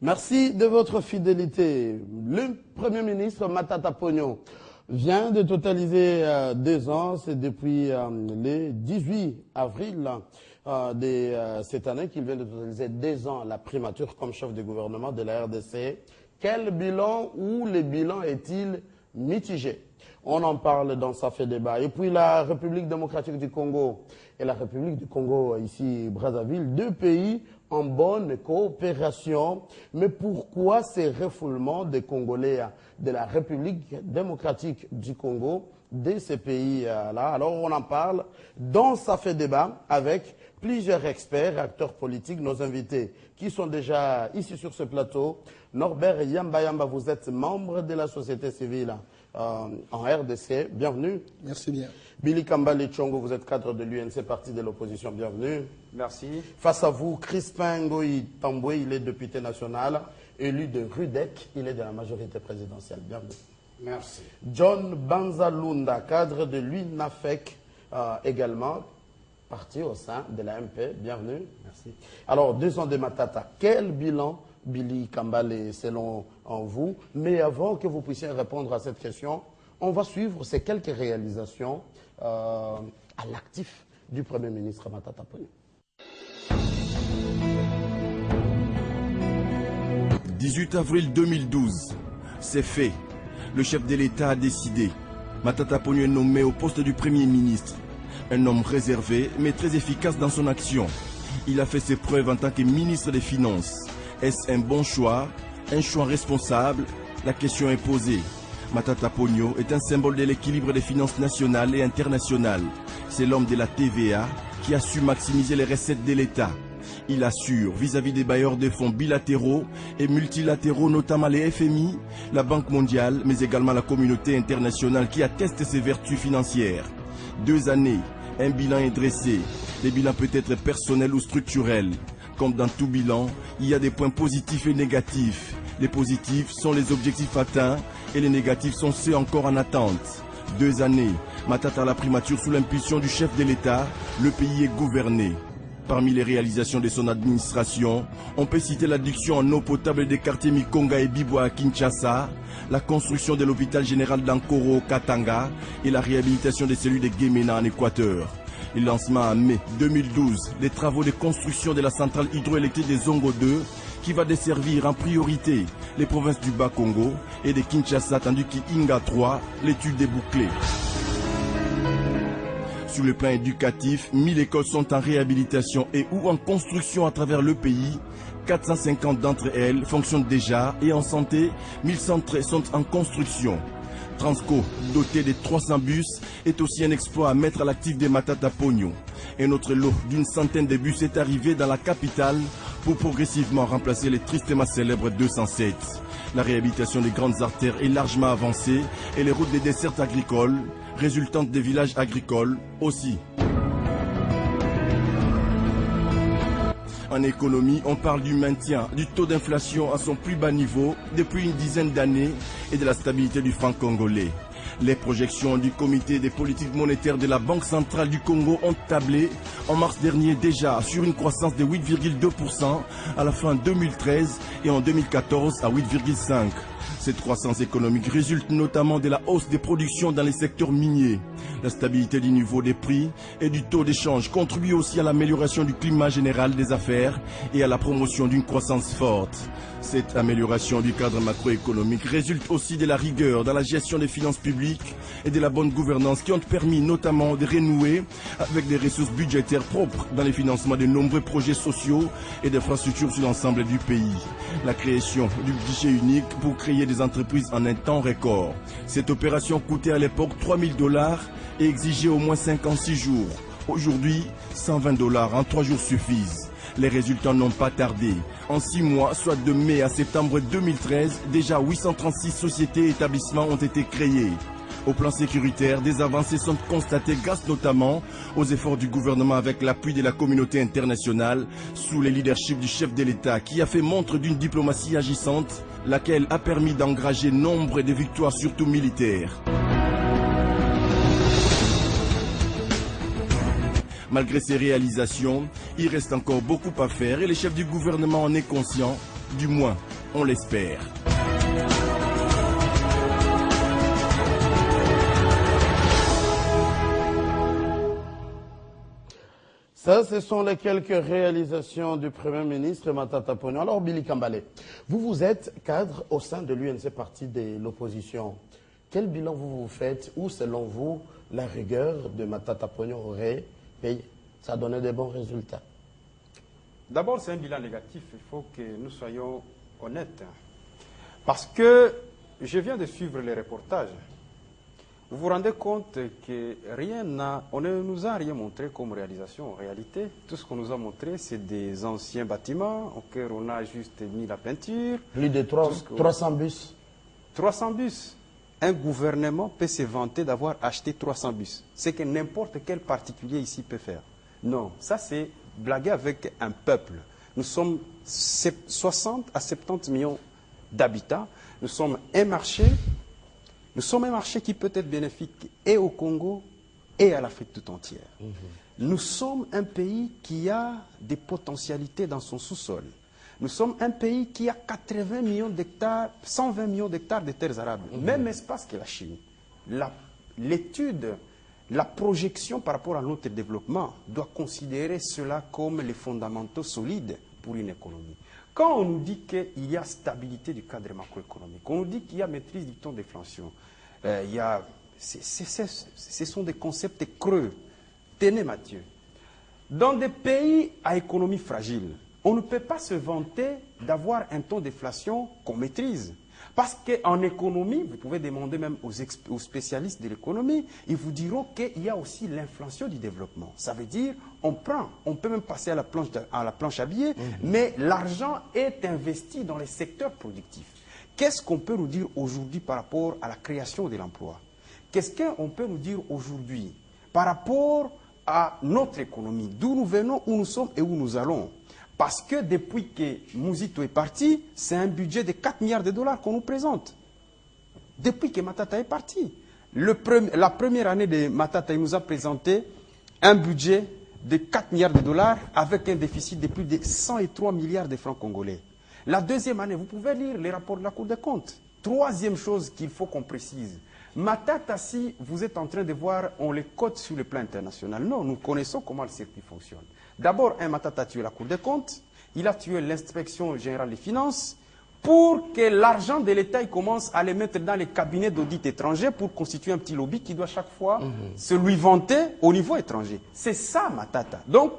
Merci de votre fidélité. Le Premier ministre Matata Ponyo vient de totaliser 2 ans. C'est depuis le 18 avril de cette année qu'il vient de totaliser 2 ans la primature comme chef de gouvernement de la RDC. Quel bilan ou le bilan est-il mitigé? On en parle dans Ça fait débat. Et puis la République démocratique du Congo et la République du Congo, ici Brazzaville, 2 pays en bonne coopération. Mais pourquoi ces refoulements des Congolais de la République démocratique du Congo, de ces pays-là? Alors on en parle dans Ça fait débat avec plusieurs experts, acteurs politiques, nos invités qui sont déjà ici sur ce plateau. Norbert Yamba, vous êtes membre de la société civile en RDC, bienvenue. Merci bien. Billy Kambale Tchongo, vous êtes cadre de l'UNC, parti de l'opposition, bienvenue. Merci. Face à vous, Crispin Ngoï Tamboué, il est député national, élu de Rudek, il est de la majorité présidentielle, bienvenue. Merci. John Banzalunda, cadre de l'UNAFEC également, parti au sein de la MP, bienvenue. Merci. Alors, 2 ans de Matata, quel bilan, Billy Kambale, selon vous? Mais avant que vous puissiez répondre à cette question, on va suivre ces quelques réalisations à l'actif du Premier ministre Matata Ponyo. 18 avril 2012, c'est fait. Le chef de l'État a décidé. Matata Ponyo est nommé au poste du Premier ministre. Un homme réservé, mais très efficace dans son action. Il a fait ses preuves en tant que ministre des Finances. Est-ce un bon choix? Un choix responsable? La question est posée. Matata Ponyo est un symbole de l'équilibre des finances nationales et internationales. C'est l'homme de la TVA qui a su maximiser les recettes de l'État. Il assure vis-à-vis des bailleurs de fonds bilatéraux et multilatéraux, notamment les FMI, la Banque mondiale, mais également la communauté internationale qui atteste ses vertus financières. 2 années, un bilan est dressé. Les bilans peuvent être personnels ou structurels. Comme dans tout bilan, il y a des points positifs et négatifs. Les positifs sont les objectifs atteints et les négatifs sont ceux encore en attente. 2 années, Matata à la primature sous l'impulsion du chef de l'État, le pays est gouverné. Parmi les réalisations de son administration, on peut citer l'adduction en eau potable des quartiers Mikonga et Biboa à Kinshasa, la construction de l'hôpital général d'Ankoro au Katanga et la réhabilitation des cellules de Guémena en Équateur. Le lancement en mai 2012 des travaux de construction de la centrale hydroélectrique de Zongo 2 qui va desservir en priorité les provinces du Bas-Congo et de Kinshasa tandis qu'Inga 3, l'étude est bouclée. Sur le plan éducatif, 1000 écoles sont en réhabilitation et ou en construction à travers le pays. 450 d'entre elles fonctionnent déjà et en santé, 1000 centres sont en construction. Transco, doté de 300 bus, est aussi un exploit à mettre à l'actif des Matata Ponyo. Un autre lot d'une centaine de bus est arrivé dans la capitale pour progressivement remplacer les tristement célèbres 207. La réhabilitation des grandes artères est largement avancée et les routes des dessertes agricoles, résultantes des villages agricoles, aussi. En économie, on parle du maintien du taux d'inflation à son plus bas niveau depuis une dizaine d'années et de la stabilité du franc congolais. Les projections du comité des politiques monétaires de la Banque centrale du Congo ont tablé en mars dernier déjà sur une croissance de 8,2% à la fin 2013 et en 2014 à 8,5%. Cette croissance économique résulte notamment de la hausse des productions dans les secteurs miniers. La stabilité du niveau des prix et du taux d'échange contribue aussi à l'amélioration du climat général des affaires et à la promotion d'une croissance forte. Cette amélioration du cadre macroéconomique résulte aussi de la rigueur dans la gestion des finances publiques et de la bonne gouvernance qui ont permis notamment de renouer avec des ressources budgétaires propres dans le financement de nombreux projets sociaux et d'infrastructures sur l'ensemble du pays. La création du guichet unique pour créer des entreprises en un temps record. Cette opération coûtait à l'époque $3000 et exigeait au moins 56 jours. Aujourd'hui, $120 en 3 jours suffisent. Les résultats n'ont pas tardé. En 6 mois, soit de mai à septembre 2013, déjà 836 sociétés et établissements ont été créés. Au plan sécuritaire, des avancées sont constatées grâce notamment aux efforts du gouvernement avec l'appui de la communauté internationale sous le leadership du chef de l'État qui a fait montre d'une diplomatie agissante, laquelle a permis d'engranger nombre de victoires surtout militaires. Malgré ces réalisations, il reste encore beaucoup à faire et le chef du gouvernement en est conscient. Du moins, on l'espère. Ça, ce sont les quelques réalisations du Premier ministre Matata Ponyo. Alors, Billy Kambale, vous êtes cadre au sein de l'UNC, parti de l'opposition. Quel bilan vous faites ou, selon vous, la rigueur de Matata Ponyo aurait payé? Ça a donné des bons résultats. D'abord, c'est un bilan négatif. Il faut que nous soyons honnêtes. Parce que je viens de suivre les reportages. Vous vous rendez compte que on ne nous a rien montré comme réalisation. En réalité, tout ce qu'on nous a montré, c'est des anciens bâtiments auxquels on a juste mis la peinture. Plus de 300 bus. 300 bus. Un gouvernement peut se vanter d'avoir acheté 300 bus. C'est que n'importe quel particulier ici peut faire. Non, ça c'est blaguer avec un peuple. Nous sommes 60 à 70 millions d'habitants. Nous sommes un marché. Nous sommes un marché qui peut être bénéfique et au Congo et à l'Afrique tout entière. Nous sommes un pays qui a des potentialités dans son sous-sol. Nous sommes un pays qui a 80 millions d'hectares, 120 millions d'hectares de terres arables. Même espace que la Chine. L'étude, la projection par rapport à notre développement doit considérer cela comme les fondamentaux solides pour une économie. Quand on nous dit qu'il y a stabilité du cadre macroéconomique, on nous dit qu'il y a maîtrise du taux d'inflation, ce sont des concepts creux. Tenez, Mathieu, dans des pays à économie fragile, on ne peut pas se vanter d'avoir un taux d'inflation qu'on maîtrise. Parce qu'en économie, vous pouvez demander même aux spécialistes de l'économie, ils vous diront qu'il y a aussi l'inflation du développement. Ça veut dire, on peut même passer à la planche à billets, mais l'argent est investi dans les secteurs productifs. Qu'est-ce qu'on peut nous dire aujourd'hui par rapport à la création de l'emploi? Qu'est-ce qu'on peut nous dire aujourd'hui par rapport à notre économie? D'où nous venons, où nous sommes et où nous allons? Parce que depuis que Mouzito est parti, c'est un budget de 4 milliards de dollars qu'on nous présente. Depuis que Matata est parti. La première année de Matata, il nous a présenté un budget de 4 milliards de dollars avec un déficit de plus de 103 milliards de francs congolais. La deuxième année, vous pouvez lire les rapports de la Cour des comptes. Troisième chose qu'il faut qu'on précise. Matata, si vous êtes en train de voir, on les cote sur le plan international. Non, nous connaissons comment le circuit fonctionne. D'abord, Matata a tué la Cour des comptes, il a tué l'inspection générale des finances pour que l'argent de l'État commence à les mettre dans les cabinets d'audit étrangers pour constituer un petit lobby qui doit chaque fois se lui vanter au niveau étranger. C'est ça, Matata. Donc,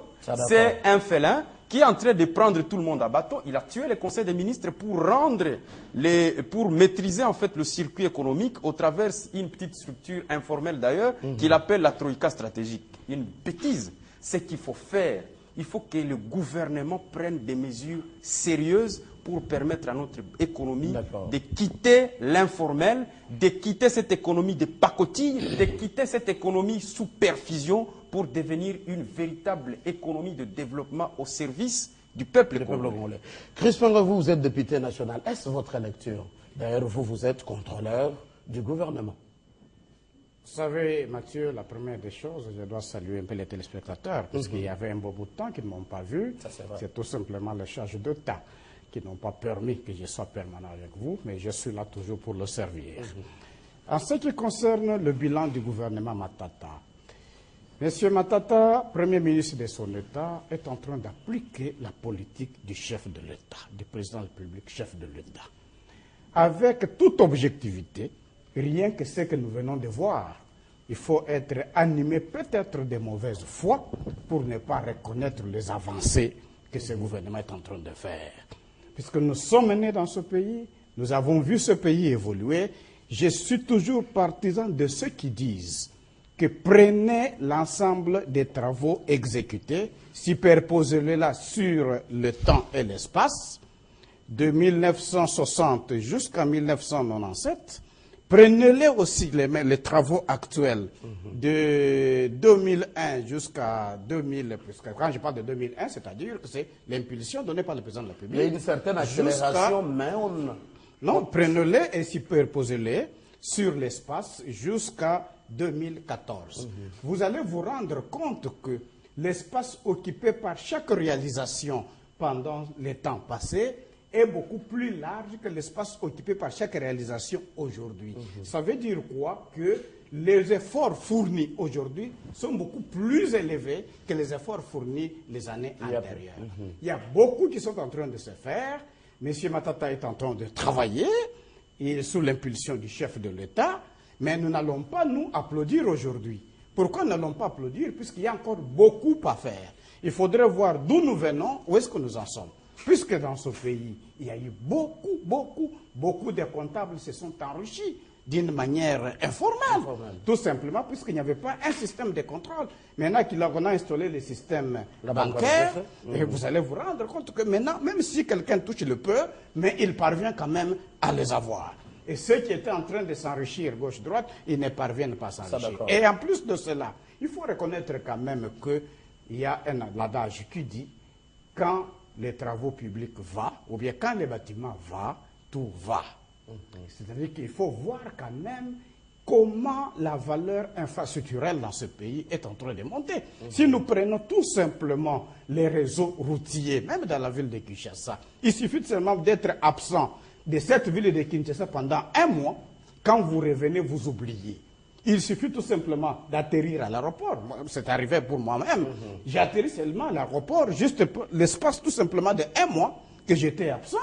c'est un félin qui est en train de prendre tout le monde à bateau. Il a tué le Conseil des ministres pour maîtriser en fait le circuit économique au travers d'une petite structure informelle d'ailleurs qu'il appelle la Troïka stratégique. Une bêtise. Ce qu'il faut faire, il faut que le gouvernement prenne des mesures sérieuses pour permettre à notre économie de quitter l'informel, de quitter cette économie de pacotille, de quitter cette économie sous perfusion pour devenir une véritable économie de développement au service du peuple congolais. Crispin, vous êtes député national. Est-ce votre lecture? D'ailleurs, vous êtes contrôleur du gouvernement. Vous savez, Mathieu, la première des choses, je dois saluer un peu les téléspectateurs, parce qu'il y avait un beau bout de temps qu'ils ne m'ont pas vu. C'est tout simplement les charges d'État qui n'ont pas permis que je sois permanent avec vous, mais je suis là toujours pour le servir. En ce qui concerne le bilan du gouvernement Matata, M. Matata, Premier ministre de son État, est en train d'appliquer la politique du chef de l'État, du président de la République, chef de l'État. Avec toute objectivité, rien que ce que nous venons de voir, il faut être animé peut-être de mauvaise foi pour ne pas reconnaître les avancées que ce gouvernement est en train de faire. Puisque nous sommes nés dans ce pays, nous avons vu ce pays évoluer, je suis toujours partisan de ceux qui disent que prenez l'ensemble des travaux exécutés, superposez-les sur le temps et l'espace, de 1960 jusqu'à 1997, prenez-les aussi les travaux actuels de 2001 jusqu'à 2000, quand je parle de 2001, c'est-à-dire que c'est l'impulsion donnée par le président de la République. Il y a une certaine accélération, mais on... Non, prenez-les et superposez-les sur l'espace jusqu'à 2014. Vous allez vous rendre compte que l'espace occupé par chaque réalisation pendant les temps passés est beaucoup plus large que l'espace occupé par chaque réalisation aujourd'hui. Ça veut dire quoi? Que les efforts fournis aujourd'hui sont beaucoup plus élevés que les efforts fournis les années antérieures. Il y a beaucoup qui sont en train de se faire. M. Matata est en train de travailler et sous l'impulsion du chef de l'État, mais nous n'allons pas nous applaudir aujourd'hui. Pourquoi n'allons pas applaudir? Puisqu'il y a encore beaucoup à faire. Il faudrait voir d'où nous venons, où est-ce que nous en sommes. Puisque dans ce pays, il y a eu beaucoup de comptables se sont enrichis d'une manière informelle. Tout simplement puisqu'il n'y avait pas un système de contrôle. Maintenant qu'on a installé le système bancaire, et vous allez vous rendre compte que maintenant, même si quelqu'un touche le peu, mais il parvient quand même à les avoir. Et ceux qui étaient en train de s'enrichir gauche-droite, ils ne parviennent pas à s'enrichir. Et en plus de cela, il faut reconnaître quand même qu'il y a un adage qui dit quand les travaux publics vont, ou bien quand les bâtiments vont, tout va. C'est-à-dire qu'il faut voir quand même comment la valeur infrastructurelle dans ce pays est en train de monter. Si nous prenons tout simplement les réseaux routiers, même dans la ville de Kinshasa, il suffit seulement d'être absent de cette ville de Kinshasa pendant un mois. Quand vous revenez, vous oubliez. Il suffit tout simplement d'atterrir à l'aéroport. C'est arrivé pour moi-même. J'ai atterri seulement à l'aéroport, juste l'espace tout simplement de un mois que j'étais absent.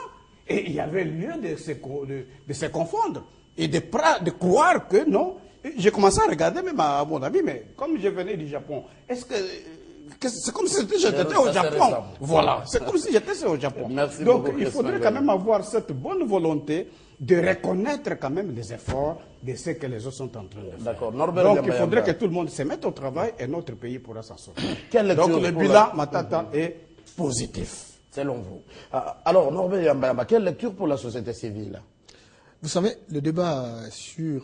Et il y avait lieu de se confondre et de croire que non. J'ai commencé à regarder même à mon ami, mais comme je venais du Japon, est-ce que c'est comme si j'étais au Japon? Voilà, c'est comme si j'étais au Japon. Donc il faudrait quand même avoir cette bonne volonté de reconnaître quand même les efforts de ce que les autres sont en train de faire. Donc il faudrait que tout le monde se mette au travail et notre pays pourra s'en sortir. Donc le bilan Matata est positif. Selon vous. Alors, Norbert Yambayamba, quelle lecture pour la société civile? Vous savez, le débat sur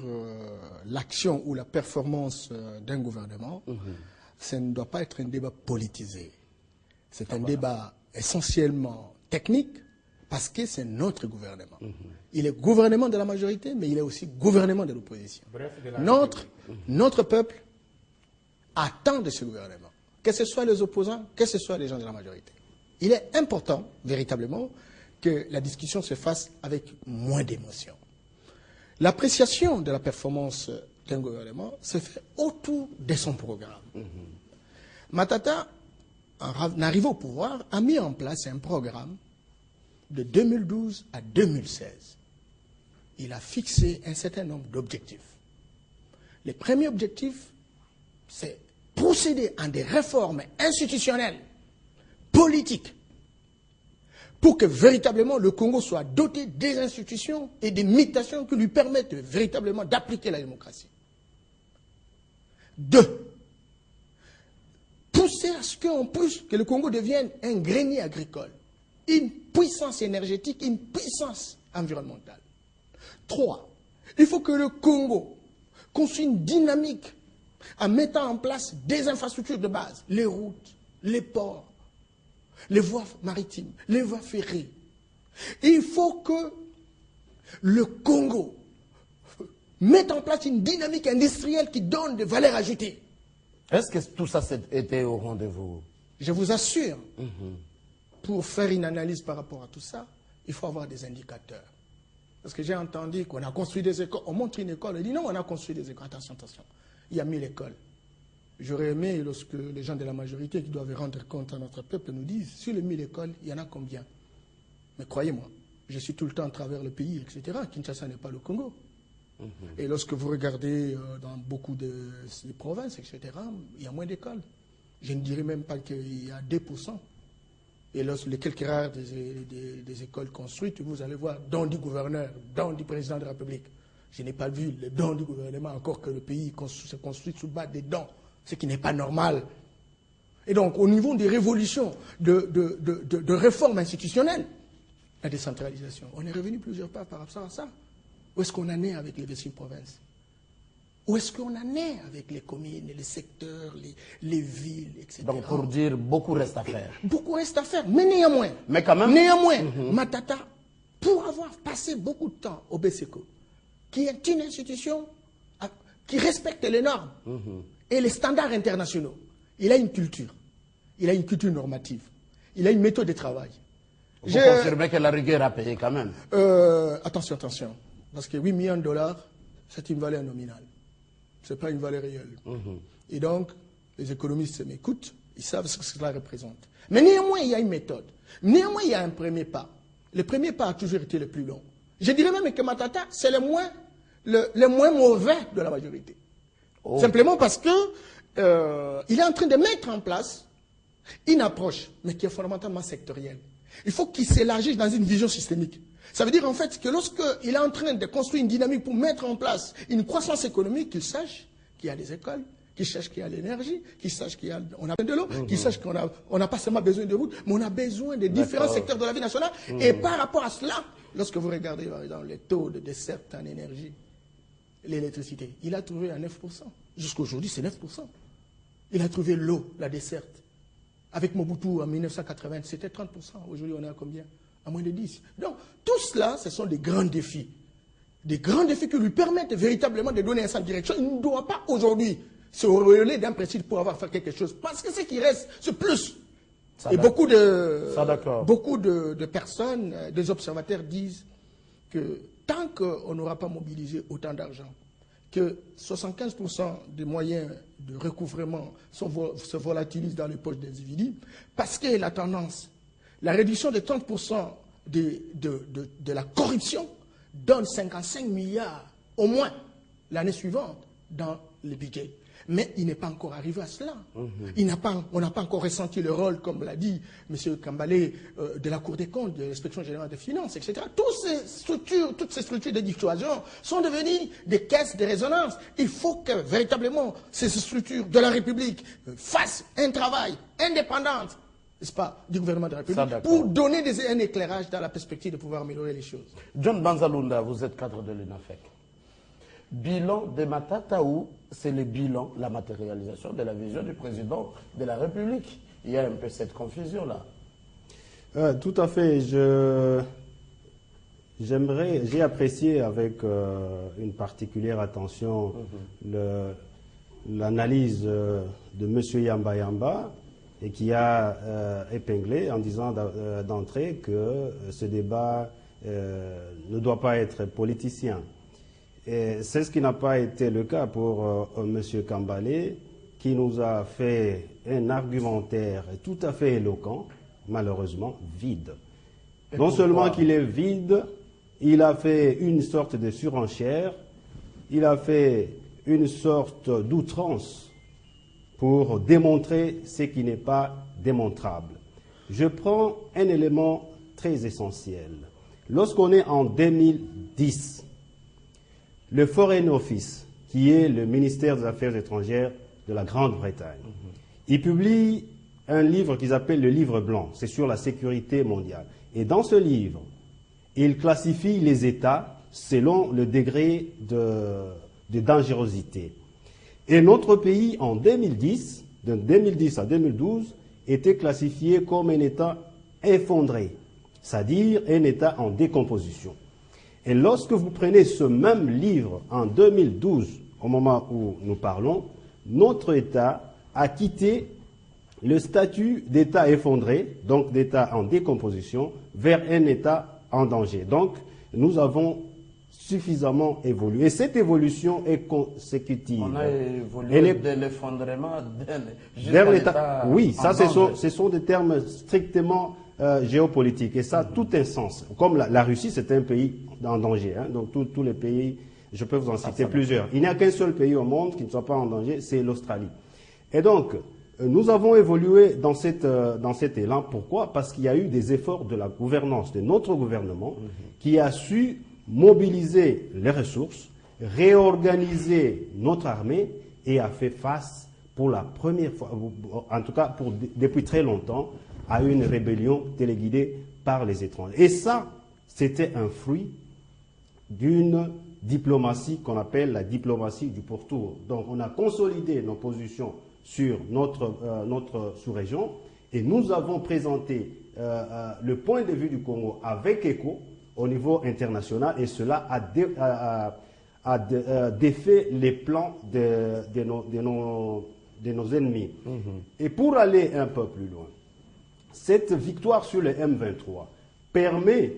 l'action ou la performance d'un gouvernement, ça ne doit pas être un débat politisé. C'est un débat essentiellement technique parce que c'est notre gouvernement. Il est gouvernement de la majorité, mais il est aussi gouvernement de l'opposition. Notre peuple attend de ce gouvernement, que ce soit les opposants, que ce soit les gens de la majorité. Il est important, véritablement, que la discussion se fasse avec moins d'émotion. L'appréciation de la performance d'un gouvernement se fait autour de son programme. Matata, en arrivant au pouvoir, a mis en place un programme de 2012 à 2016. Il a fixé un certain nombre d'objectifs. Les premiers objectifs, c'est procéder à des réformes institutionnelles, politique, pour que véritablement le Congo soit doté des institutions et des mutations qui lui permettent véritablement d'appliquer la démocratie. 2. Pousser à ce que le Congo devienne un grenier agricole, une puissance énergétique, une puissance environnementale. 3. Il faut que le Congo construise une dynamique en mettant en place des infrastructures de base, les routes, les ports, les voies maritimes, les voies ferrées. Il faut que le Congo mette en place une dynamique industrielle qui donne de valeur ajoutée. Est-ce que tout ça était au rendez-vous? Je vous assure, pour faire une analyse par rapport à tout ça, il faut avoir des indicateurs. Parce que j'ai entendu qu'on a construit des écoles, on montre une école, on dit non, on a construit des écoles. Attention, attention, il y a 1000 écoles. J'aurais aimé, lorsque les gens de la majorité qui doivent rendre compte à notre peuple nous disent, sur les 1000 écoles, il y en a combien? Mais croyez-moi, je suis tout le temps à travers le pays, etc. Kinshasa n'est pas le Congo. Et lorsque vous regardez dans beaucoup de provinces, etc., il y a moins d'écoles. Je ne dirais même pas qu'il y a 2%. Et lorsque les quelques rares des écoles construites, vous allez voir don du gouverneur, don du président de la République. Je n'ai pas vu le don du gouvernement, encore que le pays se construit sous base des dons, ce qui n'est pas normal. Et donc, au niveau des révolutions, de réformes institutionnelles, la décentralisation, on est revenu plusieurs pas par rapport à ça. Où est-ce qu'on en est avec les vieilles provinces? Où est-ce qu'on en est avec les communes, les secteurs, les villes, etc. Donc, pour dire, beaucoup reste à faire. Beaucoup reste à faire, mais néanmoins. Mais quand même. Néanmoins, Matata, pour avoir passé beaucoup de temps au BCECO, qui est une institution qui respecte les normes et les standards internationaux, il a une culture normative, il a une méthode de travail. Vous confirmez que la rigueur a payé quand même. Attention. Parce que 8 millions de dollars, c'est une valeur nominale. Ce n'est pas une valeur réelle. Et donc, les économistes m'écoutent, ils savent ce que cela représente. Mais néanmoins, il y a une méthode. Néanmoins, il y a un premier pas. Le premier pas a toujours été le plus long. Je dirais même que Matata, c'est le moins mauvais de la majorité. Simplement parce que il est en train de mettre en place une approche, mais qui est fondamentalement sectorielle. Il faut qu'il s'élargisse dans une vision systémique. Ça veut dire en fait que lorsqu'il est en train de construire une dynamique pour mettre en place une croissance économique, qu'il sache qu'il y a des écoles, qu'il sache qu'il y a l'énergie, qu'il sache qu'on a besoin de l'eau, qu'il sache qu'on n'a pas seulement besoin de routes, mais on a besoin de différents secteurs de la vie nationale. Et par rapport à cela, lorsque vous regardez par exemple les taux de desserte en énergie, l'électricité, il a trouvé à 9%. Jusqu'à aujourd'hui, c'est 9%. Il a trouvé l'eau, la desserte. Avec Mobutu en 1980, c'était 30%. Aujourd'hui, on est à combien? À moins de 10. Donc, tout cela, ce sont des grands défis. Des grands défis qui lui permettent véritablement de donner sa direction. Il ne doit pas aujourd'hui se relayer d'un principe pour avoir fait quelque chose. Parce que ce qui reste, c'est plus. Et beaucoup de personnes, des observateurs disent que tant qu'on n'aura pas mobilisé autant d'argent, que 75% des moyens de recouvrement se volatilisent dans les poches des individus, parce que la tendance, la réduction de 30% de la corruption donne 55 milliards au moins l'année suivante dans le budget. Mais il n'est pas encore arrivé à cela. On n'a pas encore ressenti le rôle, comme l'a dit M. Kambalé, de la Cour des comptes, de l'Inspection générale des finances, etc. Toutes ces structures de dissuasion sont devenues des caisses de résonance. Il faut que véritablement ces structures de la République fassent un travail indépendant, n'est-ce pas, du gouvernement de la République, pour donner un éclairage dans la perspective de pouvoir améliorer les choses. John Banzalunda, vous êtes cadre de l'UNAFEC. Bilan de Matata ou c'est le bilan, la matérialisation de la vision du président de la République? Il y a un peu cette confusion-là. Tout à fait. J'ai apprécié avec une particulière attention l'analyse de M. Yamba Yamba, et qui a épinglé en disant d'entrée que ce débat ne doit pas être politicien. C'est ce qui n'a pas été le cas pour M. Kambalé, qui nous a fait un argumentaire tout à fait éloquent, malheureusement vide. Non seulement qu'il est vide, il a fait une sorte de surenchère, il a fait une sorte d'outrance pour démontrer ce qui n'est pas démontrable. Je prends un élément très essentiel. Lorsqu'on est en 2010, le Foreign Office, qui est le ministère des Affaires étrangères de la Grande-Bretagne, il publie un livre qu'ils appellent le livre blanc, c'est sur la sécurité mondiale. Et dans ce livre, il classifie les États selon le degré de dangerosité. Et notre pays, en 2010, de 2010 à 2012, était classifié comme un État effondré, c'est-à-dire un État en décomposition. Et lorsque vous prenez ce même livre en 2012, au moment où nous parlons, notre État a quitté le statut d'État effondré, donc d'État en décomposition, vers un État en danger. Donc, nous avons suffisamment évolué. Et cette évolution est consécutive. On a évolué de l'effondrement vers l'État. Oui, ça, ce sont des termes strictement géopolitiques. Et ça a tout un sens. Comme la Russie, c'est un pays en danger. Hein. Donc, tous les pays, je peux vous en citer plusieurs. Il n'y a qu'un seul pays au monde qui ne soit pas en danger, c'est l'Australie. Et donc, nous avons évolué dans cet élan. Pourquoi? Parce qu'il y a eu des efforts de la gouvernance, de notre gouvernement, qui a su mobiliser les ressources, réorganiser notre armée et a fait face pour la première fois, en tout cas depuis très longtemps, à une rébellion téléguidée par les étrangers. Et ça, c'était un fruit d'une diplomatie qu'on appelle la diplomatie du pourtour. Donc on a consolidé nos positions sur notre sous-région et nous avons présenté le point de vue du Congo avec écho au niveau international et cela a défait les plans de nos ennemis. Et pour aller un peu plus loin, cette victoire sur le M23 permet,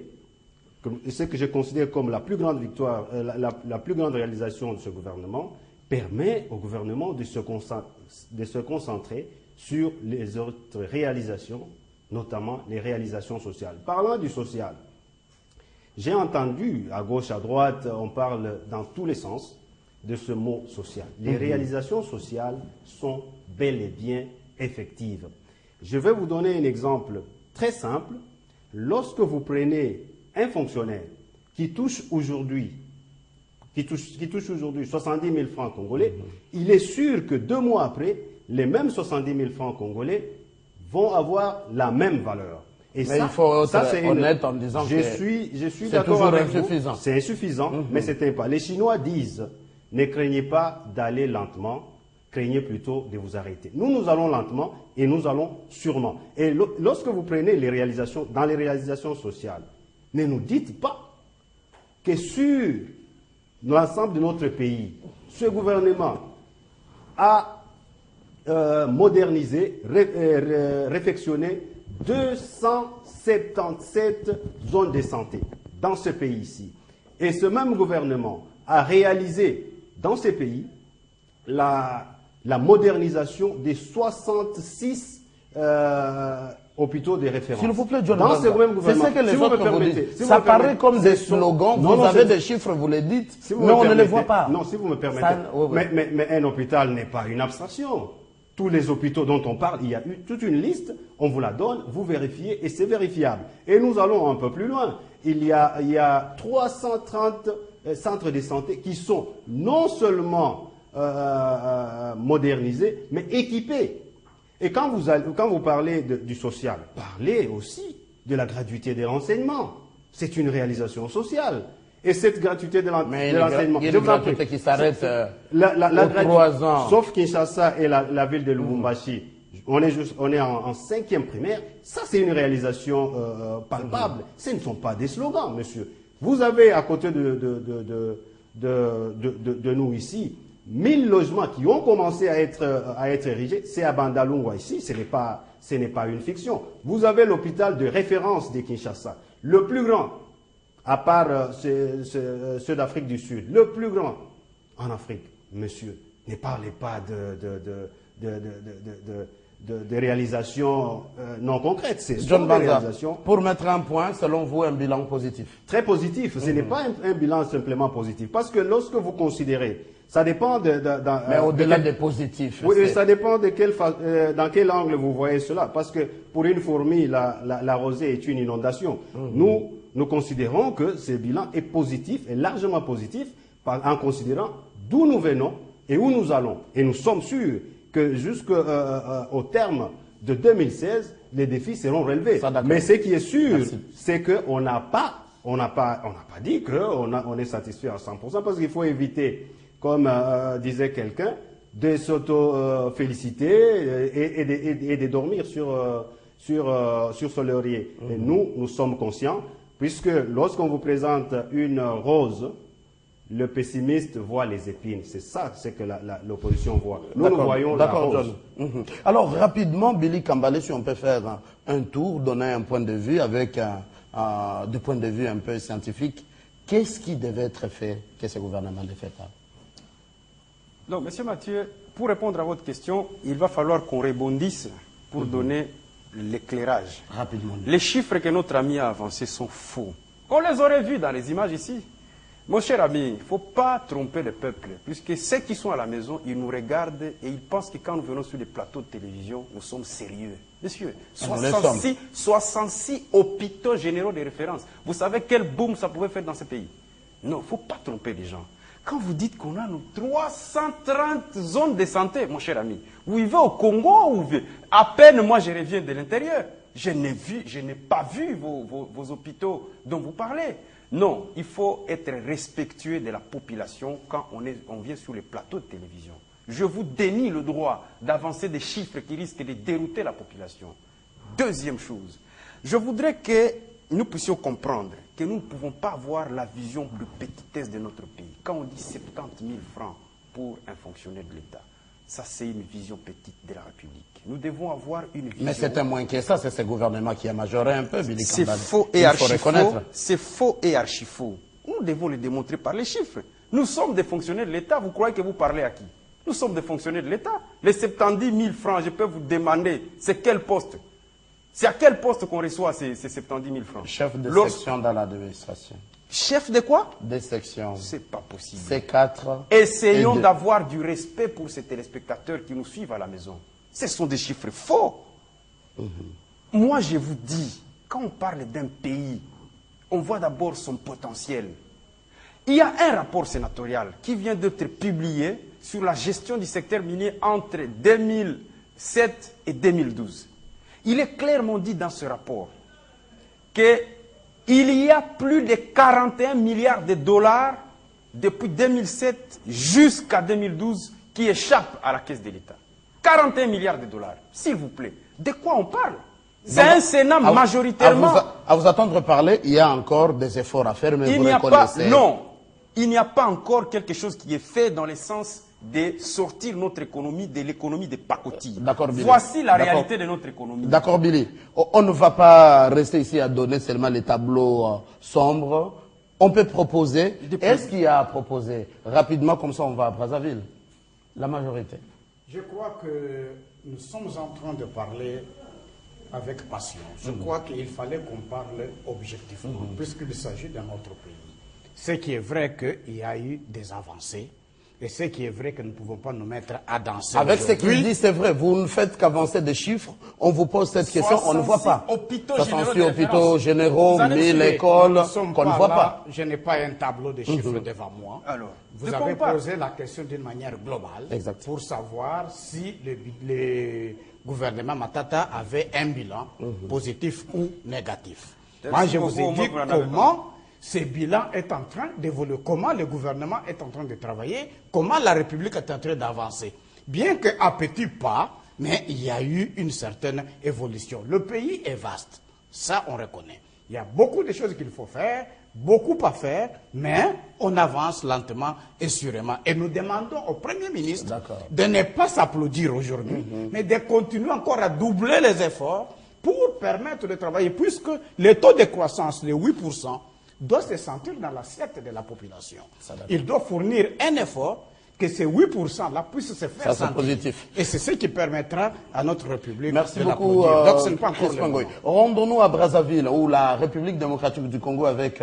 ce que je considère comme la plus grande victoire, la plus grande réalisation de ce gouvernement, permet au gouvernement de se concentrer sur les autres réalisations, notamment les réalisations sociales. Parlant du social, j'ai entendu, à gauche, à droite, on parle dans tous les sens de ce mot social. Les réalisations sociales sont bel et bien effectives. Je vais vous donner un exemple très simple. Lorsque vous prenez un fonctionnaire qui touche aujourd'hui 70 000 francs congolais, il est sûr que 2 mois après, les mêmes 70 000 francs congolais vont avoir la même valeur. Et mais il faut être honnête en disant que je suis d'accord avec vous. C'est insuffisant, mais c'est pas. Les Chinois disent, ne craignez pas d'aller lentement, craignez plutôt de vous arrêter. Nous allons lentement et nous allons sûrement. Et lorsque vous prenez les réalisations, dans les réalisations sociales, ne nous dites pas que sur l'ensemble de notre pays, ce gouvernement a modernisé, réfectionné 277 zones de santé dans ce pays-ci. Et ce même gouvernement a réalisé dans ces pays la modernisation des 66 hôpitaux de référence. S'il vous plaît, John dans ce même gouvernement, c'est ce que les autres vous disent. Ça paraît comme des slogans, vous avez des chiffres, vous les dites, mais on ne les voit pas. Non, si vous me permettez. Mais un hôpital n'est pas une abstraction. Tous les hôpitaux dont on parle, il y a eu toute une liste, on vous la donne, vous vérifiez et c'est vérifiable. Et nous allons un peu plus loin. Il y a 330 centres de santé qui sont non seulement modernisés, mais équipés. Et quand vous parlez du social, parlez aussi de la gratuité des renseignements. C'est une réalisation sociale. Et cette gratuité de l'enseignement... Il y a une gratuité qui s'arrête aux 3 ans. Sauf Kinshasa et la ville de Lubumbashi. On est en 5e primaire. Ça, c'est une réalisation palpable. Ce ne sont pas des slogans, monsieur. Vous avez à côté de nous ici 1000 logements qui ont commencé à être érigés. C'est à Bandalungwa ici. Ce n'est pas une fiction. Vous avez l'hôpital de référence de Kinshasa, le plus grand, à part ceux d'Afrique du Sud, le plus grand en Afrique. Monsieur, ne parlez pas de réalisations non concrètes. C'est John Banza, réalisations. Pour mettre un point, selon vous, un bilan positif? Très positif. Ce n'est pas un bilan simplement positif. Parce que lorsque vous considérez, ça dépend mais au-delà des positifs. Oui, ça dépend dans quel angle vous voyez cela. Parce que pour une fourmi, la rosée est une inondation. Nous considérons que ce bilan est positif, est largement positif, en considérant d'où nous venons et où nous allons. Et nous sommes sûrs que jusqu'au terme de 2016, les défis seront relevés. Mais ce qui est sûr, c'est qu'on n'a pas dit qu'on est satisfait à 100%, parce qu'il faut éviter, comme disait quelqu'un, de s'auto-féliciter et de dormir sur ce laurier. Et nous sommes conscients, puisque lorsqu'on vous présente une rose, le pessimiste voit les épines. C'est ça ce que l'opposition voit. Nous voyons la rose. Alors, rapidement, Billy Kambale, si on peut faire un tour, donner un point de vue avec du point de vue un peu scientifique, qu'est-ce qui devait être fait que ce gouvernement ne fait pas? Donc, Monsieur Mathieu, pour répondre à votre question, il va falloir qu'on rebondisse pour donner l'éclairage. Rapidement. Les chiffres que notre ami a avancés sont faux. On les aurait vus dans les images ici. Mon cher ami, il ne faut pas tromper le peuple, puisque ceux qui sont à la maison, ils nous regardent et ils pensent que quand nous venons sur les plateaux de télévision, nous sommes sérieux. Monsieur, 66 hôpitaux généraux de référence. Vous savez quel boom ça pouvait faire dans ce pays? Non, il ne faut pas tromper les gens. Quand vous dites qu'on a nos 330 zones de santé, mon cher ami, vous vivez au Congo ou à peine moi je reviens de l'intérieur. Je n'ai pas vu vos hôpitaux dont vous parlez. Non, il faut être respectueux de la population quand on vient sur les plateaux de télévision. Je vous dénie le droit d'avancer des chiffres qui risquent de dérouter la population. Deuxième chose, je voudrais que nous puissions comprendre que nous ne pouvons pas avoir la vision plus petitesse de notre pays. Quand on dit 70 000 francs pour un fonctionnaire de l'État, Ça, c'est une vision petite de la République. Nous devons avoir une vision... Mais c'était moins que ça, c'est ce gouvernement qui a majoré un peu, Billy C'est Kambale. faux et archi-faux. C'est faux et archi-faux. Nous devons le démontrer par les chiffres. Nous sommes des fonctionnaires de l'État. Vous croyez que vous parlez à qui? Nous sommes des fonctionnaires de l'État. Les 70 000 francs, je peux vous demander, c'est quel poste? C'est à quel poste qu'on reçoit ces 70 000 francs? Chef de section dans l'administration. Chef de quoi? Des sections. C'est pas possible. C4. Essayons d'avoir du respect pour ces téléspectateurs qui nous suivent à la maison. Ce sont des chiffres faux. Moi, je vous dis, quand on parle d'un pays, on voit d'abord son potentiel. Il y a un rapport sénatorial qui vient d'être publié sur la gestion du secteur minier entre 2007 et 2012. Il est clairement dit dans ce rapport qu'il y a plus de 41 milliards de dollars depuis 2007 jusqu'à 2012 qui échappent à la caisse de l'État. 41 milliards de dollars, s'il vous plaît. De quoi on parle? C'est un Sénat majoritairement... À vous attendre parler, il y a encore des efforts à faire, mais vous reconnaissez... Non, il n'y a pas encore quelque chose qui est fait dans le sens de sortir notre économie de l'économie des pacotilles. Voici la réalité de notre économie. D'accord, Billy. On ne va pas rester ici à donner seulement les tableaux sombres. On peut proposer. Est-ce qu'il y a à proposer? Rapidement, comme ça, on va à Brazzaville. La majorité. Je crois que nous sommes en train de parler avec passion. Je crois qu'il fallait qu'on parle objectivement, puisqu'il s'agit de notre pays. Ce qui est vrai qu'il y a eu des avancées, et ce qui est vrai que nous ne pouvons pas nous mettre à danser. Avec ce qu'il dit, c'est vrai. Vous ne faites qu'avancer des chiffres. On vous pose cette question, on ne voit pas. 66 hôpitaux généraux, 1000 écoles, qu'on ne voit pas. Je n'ai pas un tableau de chiffres devant moi. Alors, vous avez posé la question d'une manière globale pour savoir si le gouvernement Matata avait un bilan positif ou négatif. Moi, je vous ai dit comment ce bilan est en train d'évoluer, comment le gouvernement est en train de travailler, comment la République est en train d'avancer. Bien qu'à petit pas, mais il y a eu une certaine évolution. Le pays est vaste, ça on reconnaît. Il y a beaucoup de choses qu'il faut faire, beaucoup à faire, mais on avance lentement et sûrement. Et nous demandons au Premier ministre de ne pas s'applaudir aujourd'hui, mais de continuer encore à doubler les efforts pour permettre de travailler, puisque le taux de croissance, les 8%, doit se sentir dans l'assiette de la population. Il doit fournir un effort que ces 8%-là puissent se faire sentir. Positif. Et c'est ce qui permettra à notre République de beaucoup. Donc ce n'est pas encore le... Rendons-nous à Brazzaville, où la République démocratique du Congo avec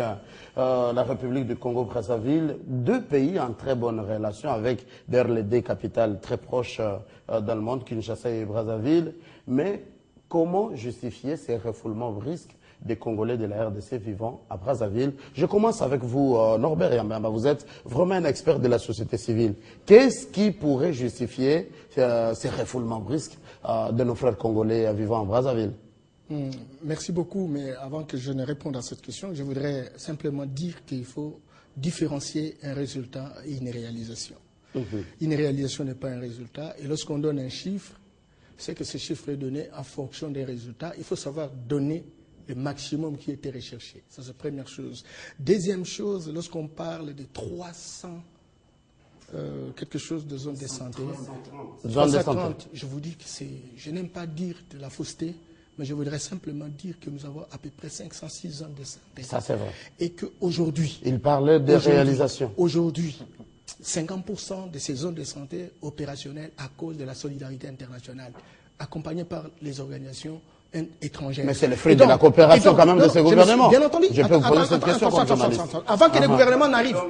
la République du Congo-Brazzaville, deux pays en très bonne relation avec d'ailleurs les deux capitales très proches dans le monde, Kinshasa et Brazzaville. Mais comment justifier ces refoulements brusques des Congolais de la RDC vivant à Brazzaville? Je commence avec vous, Norbert Yambamba. Vous êtes vraiment un expert de la société civile. Qu'est-ce qui pourrait justifier ces refoulements brusques de nos frères congolais vivant à Brazzaville? Merci beaucoup, mais avant que je ne réponde à cette question, je voudrais simplement dire qu'il faut différencier un résultat et une réalisation. Une réalisation n'est pas un résultat, et lorsqu'on donne un chiffre, c'est que ce chiffre est donné en fonction des résultats. Il faut savoir donner le maximum qui était recherché. Ça, c'est la première chose. Deuxième chose, lorsqu'on parle de 300, quelque chose de zone de santé, 330, je vous dis que c'est, je n'aime pas dire de la fausseté, mais je voudrais simplement dire que nous avons à peu près 506 zones de santé. Ça, c'est vrai. Et qu'aujourd'hui... Il parlait des réalisations. Aujourd'hui, 50% de ces zones de santé opérationnelles à cause de la solidarité internationale, accompagnées par les organisations étrangères. Mais c'est le fruit de la coopération quand même de ces gouvernements. Bien entendu. Je peux vous poser cette question comme journaliste. Avant que les gouvernements n'arrivent.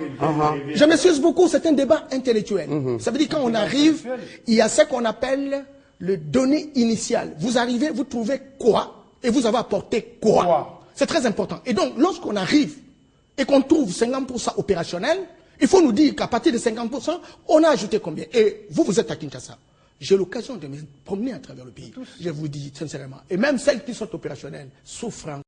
Je m'excuse beaucoup, c'est un débat intellectuel. Ça veut dire quand on arrive, il y a ce qu'on appelle le donné initial. Vous arrivez, vous trouvez quoi et vous avez apporté quoi. C'est très important. Et donc, lorsqu'on arrive et qu'on trouve 50% opérationnel, il faut nous dire qu'à partir de 50%, on a ajouté combien. Et vous, vous êtes à Kinshasa. J'ai l'occasion de me promener à travers le pays. Je vous dis sincèrement. Et même celles qui sont opérationnelles souffrent.